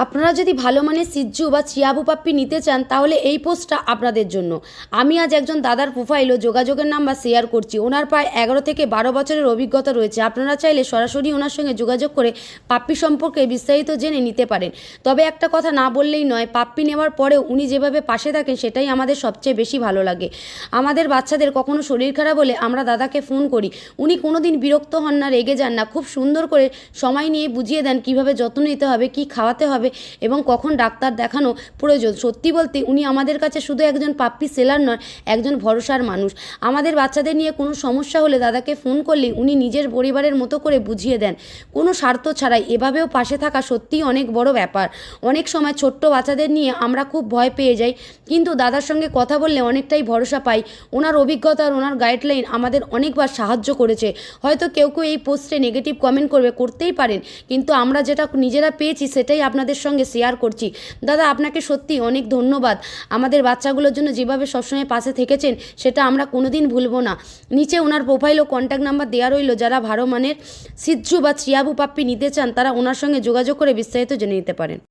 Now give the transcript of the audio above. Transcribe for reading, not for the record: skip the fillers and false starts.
আপনারা যদি ভালো মানের সিজ্জু বা চিয়াবু পাপ্পি নিতে চান তাহলে এই পোস্টটা আপনাদের জন্য। আমি আজ একজন দাদার প্রোফাইল ও যোগাযোগের নাম্বার শেয়ার করছি। ওনার প্রায় 11 থেকে 12 বছরের অভিজ্ঞতা রয়েছে। আপনারা চাইলে সরাসরি ওনার সঙ্গে যোগাযোগ করে পাপ্পি সম্পর্কে বিস্তারিত জেনে নিতে পারেন। তবে একটা কথা না বললেই নয়, পাপ্পি নেওয়ার পরেও উনি যেভাবে পাশে থাকেন সেটাই আমাদের সবচেয়ে বেশি ভালো লাগে। আমাদের বাচ্চাদের কখনো শরীর খারাপ হলে আমরা দাদাকে ফোন করি, উনি কোনোদিন বিরক্ত হন না, রেগে যান না, খুব সুন্দর করে সময় নিয়ে বুঝিয়ে দেন কীভাবে যত্ন নিতে হবে, কী খাওয়াতে হবে এবং কখন ডাক্তার দেখানো প্রয়োজন। সত্যি বলতে উনি আমাদের কাছে শুধু একজন পাপ্পি সেলার নয়, একজন ভরসার মানুষ। আমাদের বাচ্চাদের নিয়ে কোনো সমস্যা হলে দাদাকে ফোন করলে উনি নিজের পরিবারের মতো করে বুঝিয়ে দেন, কোনো স্বার্থ ছাড়াই। এভাবেও পাশে থাকা সত্যিই অনেক বড় ব্যাপার। অনেক সময় ছোট্ট বাচ্চাদের নিয়ে আমরা খুব ভয় পেয়ে যাই, কিন্তু দাদার সঙ্গে কথা বললে অনেকটাই ভরসা পাই। ওনার অভিজ্ঞতা আর ওনার গাইডলাইন আমাদের অনেকবার সাহায্য করেছে। হয়তো কেউ কেউ এই পোস্টে নেগেটিভ কমেন্ট করবে, করতেই পারেন, কিন্তু আমরা যেটা নিজেরা পেয়েছি সেটাই আপনাদের সঙ্গে শেয়ার করছি। দাদা, আপনাকে সত্যি অনেক ধন্যবাদ। আমাদের বাচ্চাগুলোর জন্য যেভাবে সবসময় পাশে থেকেছেন সেটা আমরা কোনোদিন ভুলবো না। নিচে ওনার প্রোফাইল ও কন্ট্যাক্ট নাম্বার দেওয়া রইল। যারা ভালো মানের সিজ্জু বা চিয়াবু পাপ্পি নিতে চান তারা ওনার সঙ্গে যোগাযোগ করে বিস্তারিত জেনে নিতে পারেন।